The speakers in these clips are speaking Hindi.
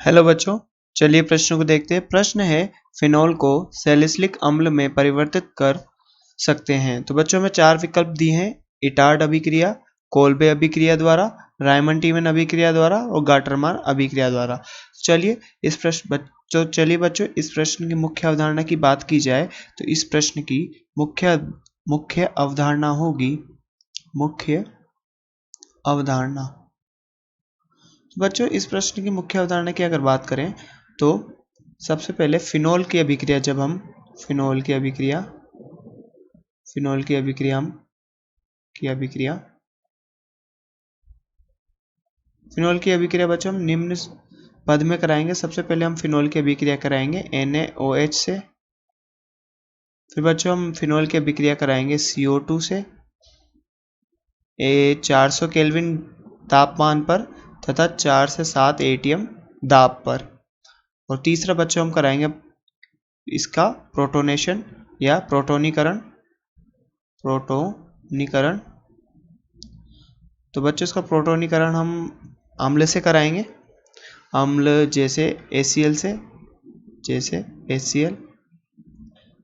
हेलो बच्चों, चलिए प्रश्नों को देखते हैं। प्रश्न है, फिनोल को सैलिसिलिक अम्ल में परिवर्तित कर सकते हैं। तो बच्चों में 4 विकल्प दिए हैं: इटार्ड अभिक्रिया, कोल्बे अभिक्रिया द्वारा, रायमंड टीमन अभिक्रिया द्वारा और गाटरमान अभिक्रिया द्वारा। चलिए इस प्रश्न की मुख्य अवधारणा की बात की जाए तो इस प्रश्न की मुख्य अवधारणा होगी बच्चों इस प्रश्न की मुख्य अवधारणा की अगर बात करें तो सबसे पहले फिनोल की अभिक्रिया, जब हम फिनोल की अभिक्रिया बच्चों हम निम्न पद में कराएंगे। सबसे पहले हम फिनोल की अभिक्रिया कराएंगे NaOH से, फिर बच्चों हम फिनोल की अभिक्रिया कराएंगे CO2 से 400 केल्विन तापमान पर तथा 4 से 7 ATM दाब पर, और तीसरा बच्चों हम कराएंगे इसका प्रोटोनेशन या प्रोटोनीकरण। तो बच्चों इसका प्रोटोनीकरण हम अम्ल से कराएंगे, अम्ल जैसे HCl से,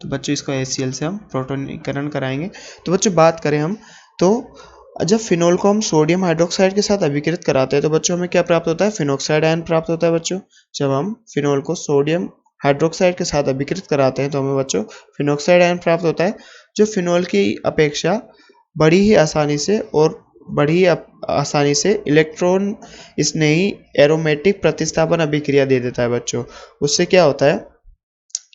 तो बच्चों इसको HCl से हम प्रोटोनीकरण कराएंगे। तो बच्चों बात करें हम तो जब फिनोल को हम सोडियम हाइड्रोक्साइड के साथ अभिकृत कराते हैं तो बच्चों हमें क्या प्राप्त होता है? फिनोक्साइड आयन प्राप्त होता है। बच्चों जब हम फिनोल को सोडियम हाइड्रोक्साइड के साथ अभिकृत कराते हैं तो हमें बच्चों फिनोक्साइड आयन प्राप्त होता है, जो फिनोल की अपेक्षा बड़ी ही आसानी से इलेक्ट्रॉन स्नेही एरोमेटिक प्रतिस्थापन अभिक्रिया दे देता है। बच्चों उससे क्या होता है,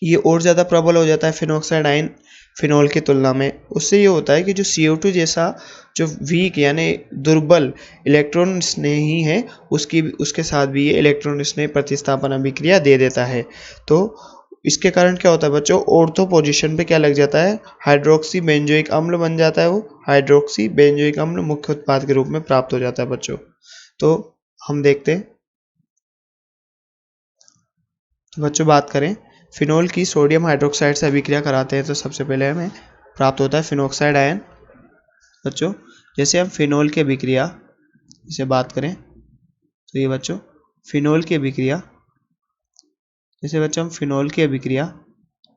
ये और ज़्यादा प्रबल हो जाता है फिनोक्साइड आयन फिनोल की तुलना में। उससे ये होता है कि जो CO2 जैसा जो वीक यानी दुर्बल इलेक्ट्रॉन स्नेही है उसके साथ भी ये इलेक्ट्रॉन स्नेही प्रतिस्थापन अभिक्रिया दे देता है। तो इसके कारण क्या होता है बच्चों, ऑर्थो पोजीशन पे क्या लग जाता है, हाइड्रोक्सी बेंजोइक अम्ल बन जाता है। वो हाइड्रोक्सी बेंजोइक अम्ल मुख्य उत्पाद के रूप में प्राप्त हो जाता है। बच्चों तो हम देखते हैं, तो बच्चों बात करें फिनोल की सोडियम हाइड्रोक्साइड से अभिक्रिया कराते हैं तो सबसे पहले हमें प्राप्त होता है फिनोक्साइड आयन। बच्चों जैसे हम फिनोल की अभिक्रिया इसे बात करें तो ये बच्चों फिनोल की अभिक्रिया, जैसे बच्चों हम फिनोल की अभिक्रिया,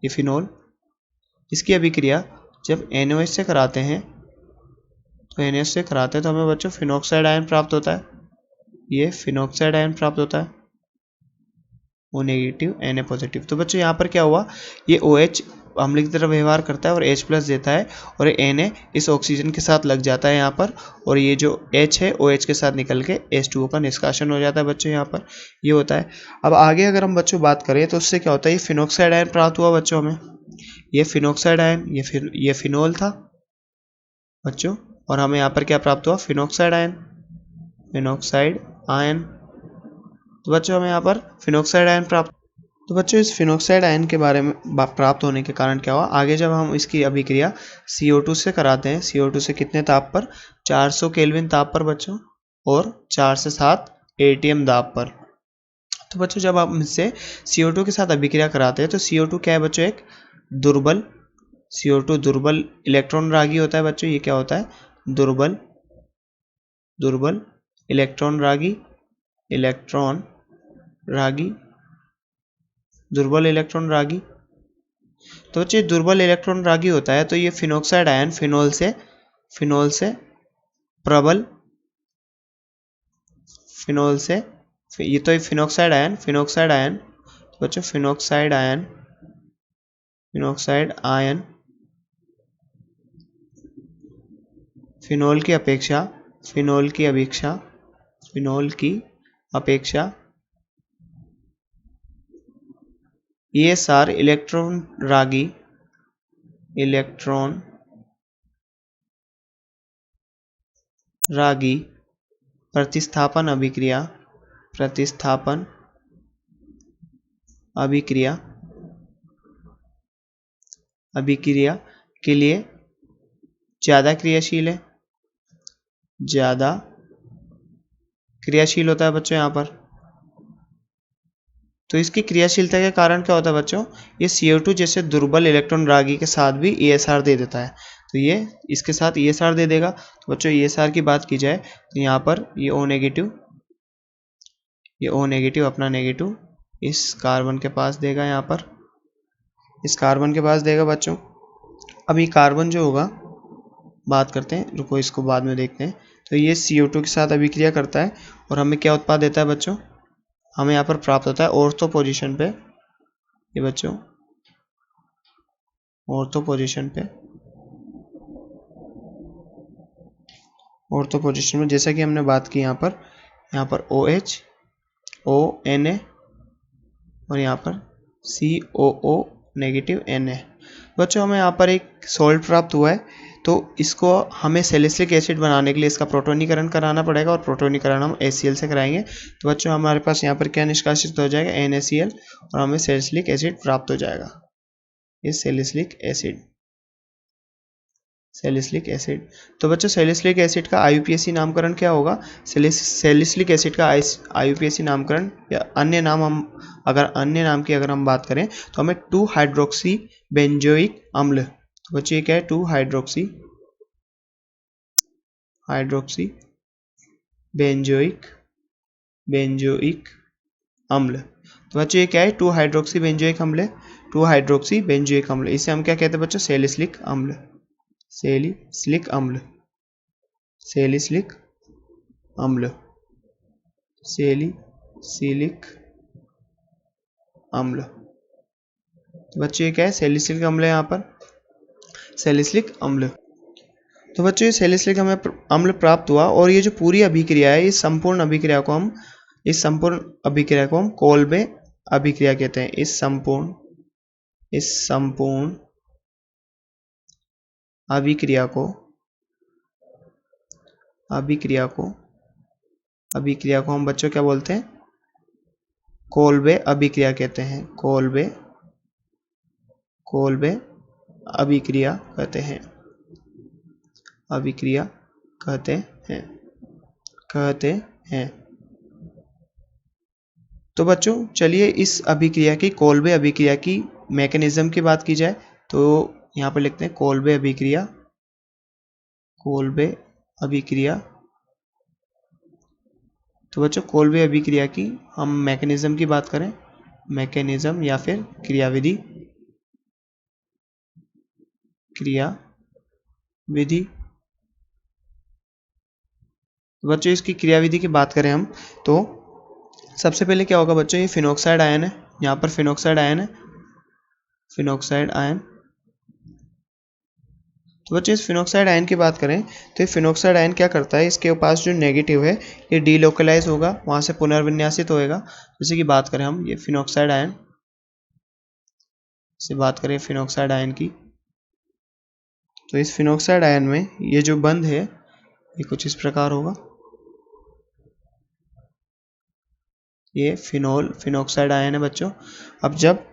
ये फिनोल, इसकी अभिक्रिया जब NaOH से कराते हैं तो हमें बच्चों फिनोक्साइड आयन प्राप्त होता है। ये फिनोक्साइड आयन प्राप्त होता है, O नेगेटिव Na पॉजिटिव। तो बच्चों यहाँ पर क्या हुआ, ये OH अम्ल की तरह व्यवहार करता है और H प्लस देता है और Na इस ऑक्सीजन के साथ लग जाता है यहाँ पर, और ये जो H है OH के साथ निकल के H2O का निष्कासन हो जाता है। बच्चों यहाँ पर ये होता है। अब आगे अगर हम बच्चों बात करें तो उससे क्या होता है, ये फिनोक्साइड आयन प्राप्त हुआ बच्चों हमें, ये फिनोक्साइड आयन, ये फिनोल था बच्चों, और हमें यहाँ पर क्या प्राप्त हुआ, फिनोक्साइड आयन। तो बच्चों हमें यहाँ पर फिनोक्साइड आयन प्राप्त, तो बच्चों इस फिनोक्साइड आयन के बारे में प्राप्त होने के कारण क्या हुआ, आगे जब हम इसकी अभिक्रिया CO2 से कराते हैं, CO2 से कितने ताप पर, 400 केल्विन ताप पर बच्चों, और 4 से 7 ATM दाब पर। तो बच्चों जब हम इससे CO2 के साथ अभिक्रिया कराते हैं तो CO2 क्या है बच्चों, एक दुर्बल इलेक्ट्रॉन रागी होता है। बच्चों ये क्या होता है, दुर्बल इलेक्ट्रॉन रागी, दुर्बल इलेक्ट्रॉन रागी। तो बच्चे दुर्बल इलेक्ट्रॉन रागी होता है तो ये फिनोक्साइड आयन फिनोल से प्रबल, ये तो फिनोक्साइड आयन तो बच्चों फिनोक्साइड आयन फिनोल की अपेक्षा ESR इलेक्ट्रॉन रागी प्रतिस्थापन अभिक्रिया के लिए ज़्यादा क्रियाशील होता है बच्चों यहाँ पर। तो इसकी क्रियाशीलता के कारण क्या होता है बच्चों, ये CO2 जैसे दुर्बल इलेक्ट्रॉन रागी के साथ भी ESR दे देता है, तो ये इसके साथ ESR दे देगा। तो बच्चों ESR की बात की जाए तो यहाँ पर ये O नेगेटिव ये O नेगेटिव अपना नेगेटिव इस कार्बन के पास देगा, यहाँ पर इस कार्बन के पास देगा बच्चों। अब ये कार्बन जो होगा, बात करते हैं, रुको इसको बाद में देखते हैं। तो ये CO2 के साथ अभिक्रिया करता है और हमें क्या उत्पाद देता है बच्चों, हमें यहाँ पर प्राप्त होता है ऑर्थो पोजीशन पे, ये बच्चों ऑर्थो पोजीशन पे, ऑर्थो पोजीशन में जैसा कि हमने बात की यहाँ पर OH ONA और यहाँ पर COO नेगेटिव Na। बच्चों हमें यहाँ पर एक सॉल्ट प्राप्त हुआ है, तो इसको हमें सैलिसिलिक एसिड बनाने के लिए इसका प्रोटोनीकरण कराना पड़ेगा और प्रोटोनीकरण हम HCl से कराएंगे। तो बच्चों हमारे पास यहाँ पर क्या निष्कासित हो जाएगा, NaCl, और हमें सैलिसिलिक एसिड प्राप्त हो जाएगा। ये सैलिसिलिक एसिड। तो बच्चों सैलिसिलिक एसिड का IUPAC नामकरण क्या होगा, सैलिसिलिक एसिड का IUPAC नामकरण या अन्य नाम की अगर हम बात करें तो हमें 2 हाइड्रोक्सी बेंजोइक अम्ल। तो बच्चों ये क्या है, 2 हाइड्रोक्सी बेंजोइक अम्ल। तो बच्चों ये क्या है, 2 हाइड्रोक्सी बेंजोइक अम्ल। इसे हम क्या कहते हैं बच्चों, सैलिसिलिक अम्ल। तो बच्चों ये क्या है, सैलिसिलिक अम्ल है, यहाँ पर सैलिसिलिक अम्ल। तो बच्चों ये सैलिसिलिक अम्ल प्राप्त हुआ और ये जो पूरी अभिक्रिया है, इस संपूर्ण अभिक्रिया को हम कोल्बे अभिक्रिया कहते हैं। इस संपूर्ण अभिक्रिया को हम बच्चों क्या बोलते हैं, कोल्बे अभिक्रिया कहते हैं। कोल्बे अभिक्रिया कहते हैं। तो बच्चों चलिए इस अभिक्रिया की, कोल्बे अभिक्रिया की मैकेनिज्म की बात की जाए तो यहाँ पर लिखते हैं कोल्बे अभिक्रिया। तो बच्चों कोल्बे अभिक्रिया की हम मैकेनिज्म की बात करें, मैकेनिज्म या फिर क्रियाविधि। बच्चों इसकी क्रियाविधि की बात करें हम तो सबसे पहले क्या होगा बच्चों, ये फिनॉक्साइड आयन है, यहाँ पर फिनॉक्साइड आयन। तो बच्चों इस फिनॉक्साइड आयन की बात करें तो ये फिनॉक्साइड आयन क्या करता है, इसके पास जो नेगेटिव है ये डीलोकलाइज होगा, वहाँ से पुनर्विन्यासित होएगा। जैसे कि बात करें हम ये फिनॉक्साइड आयन से बात करें फिनॉक्साइड आयन की, तो इस फिनॉक्साइड आयन में ये जो बंध है ये कुछ इस प्रकार होगा। ये फिनॉक्साइड आयन है बच्चों। अब जब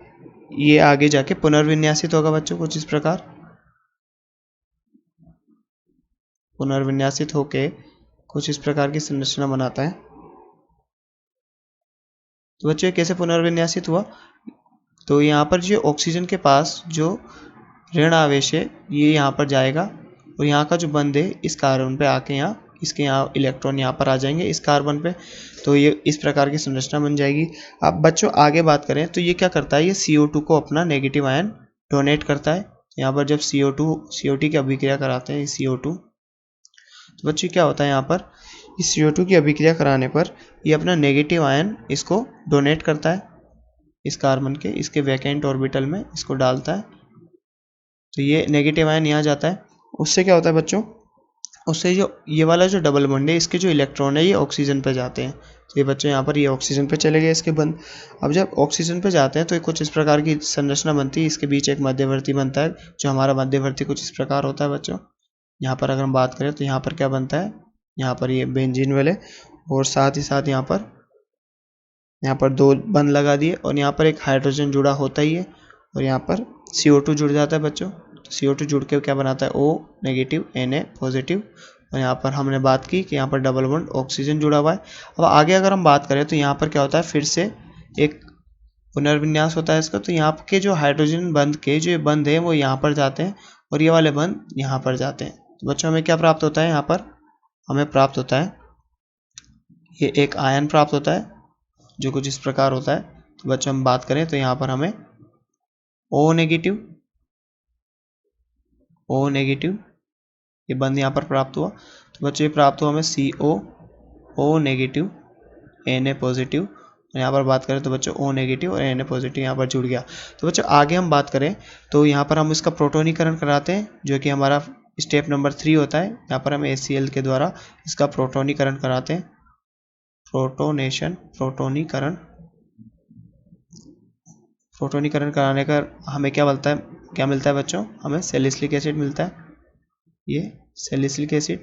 ये आगे जाके पुनर्विन्यासित होगा बच्चों कुछ इस प्रकार, पुनर्विन्यासित होके कुछ इस प्रकार की संरचना बनाता है। तो बच्चों ये कैसे पुनर्विन्यासित हुआ, तो यहाँ पर जो ऑक्सीजन के पास जो ऋण आवेश है ये यहाँ पर जाएगा और यहाँ का जो बंध है इस कार्बन पे आके इसके यहाँ इलेक्ट्रॉन यहाँ पर आ जाएंगे इस कार्बन पे, तो ये इस प्रकार की संरचना बन जाएगी। अब बच्चों आगे बात करें तो ये क्या करता है, ये CO2 को अपना नेगेटिव आयन डोनेट करता है। यहाँ पर जब CO2 की अभिक्रिया कराते हैं CO2, तो बच्चों क्या होता है, यहाँ पर इस CO2 की अभिक्रिया कराने पर ये अपना नेगेटिव आयन इसको डोनेट करता है, इस कार्बन के इसके वैकेंट ऑर्बिटल में इसको डालता है। तो ये नेगेटिव आयन यहाँ जाता है, उससे क्या होता है बच्चों, उससे जो ये वाला जो डबल बॉन्ड है इसके जो इलेक्ट्रॉन है ये ऑक्सीजन पे जाते हैं। तो ये बच्चों यहाँ पर ये ऑक्सीजन पे चले गए इसके बंद। अब जब ऑक्सीजन पे जाते हैं तो कुछ इस प्रकार की संरचना बनती है, इसके बीच एक मध्यवर्ती बनता है, जो हमारा मध्यवर्ती कुछ इस प्रकार होता है बच्चों। यहाँ पर अगर हम बात करें तो यहाँ पर क्या बनता है, यहाँ पर ये बेंजीन वाले और साथ ही साथ यहाँ पर 2 बंध लगा दिए और यहाँ पर एक हाइड्रोजन जुड़ा होता ही है और यहाँ पर CO2 जुड़ जाता है बच्चों। तो CO2 जुड़ के क्या बनाता है, O नेगेटिव Na पॉजिटिव, और यहाँ पर हमने बात की कि यहाँ पर डबल बॉन्ड ऑक्सीजन जुड़ा हुआ है। अब आगे अगर हम बात करें तो यहाँ पर क्या होता है, फिर से एक पुनर्विन्यास होता है इसका। तो यहाँ के जो हाइड्रोजन बंध के जो बंध है वो यहाँ पर जाते हैं और ये वाले बंध यहाँ पर जाते हैं। तो बच्चों हमें क्या प्राप्त होता है, यहाँ पर हमें प्राप्त होता है ये एक आयन प्राप्त होता है जो कुछ इस प्रकार होता है। तो बच्चों हम बात करें तो यहाँ पर हमें O नेगेटिव ये बंद यहाँ पर प्राप्त हुआ। तो बच्चों ये प्राप्त हुआ हमें CO नेगेटिव Na पॉजिटिव। यहाँ पर बात करें तो बच्चों O नेगेटिव और Na पॉजिटिव यहाँ पर जुड़ गया। तो बच्चों आगे हम बात करें तो यहाँ पर हम इसका प्रोटोनीकरण कराते हैं, जो कि हमारा स्टेप नंबर 3 होता है। यहाँ पर हम HCl के द्वारा इसका प्रोटोनीकरण कराते हैं। प्रोटोनीकरण कराने का हमें क्या मिलता है बच्चों? हमें सैलिसिलिक एसिड मिलता है। ये सैलिसिलिक एसिड,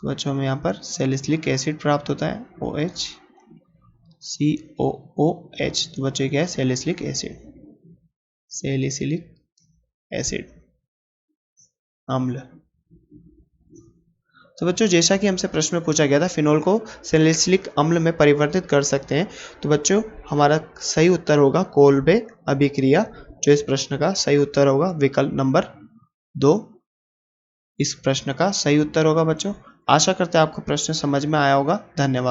तो बच्चों हमें यहाँ पर सैलिसिलिक एसिड प्राप्त होता है OH COOH। तो बच्चों क्या है? सैलिसिलिक एसिड अम्ल। तो बच्चों जैसा कि हमसे प्रश्न में पूछा गया था फिनोल को सैलिसिलिक अम्ल में परिवर्तित कर सकते हैं, तो बच्चों हमारा सही उत्तर होगा कोल्बे अभिक्रिया, जो इस प्रश्न का सही उत्तर होगा। विकल्प नंबर 2 इस प्रश्न का सही उत्तर होगा। बच्चों आशा करते हैं आपको प्रश्न समझ में आया होगा। धन्यवाद।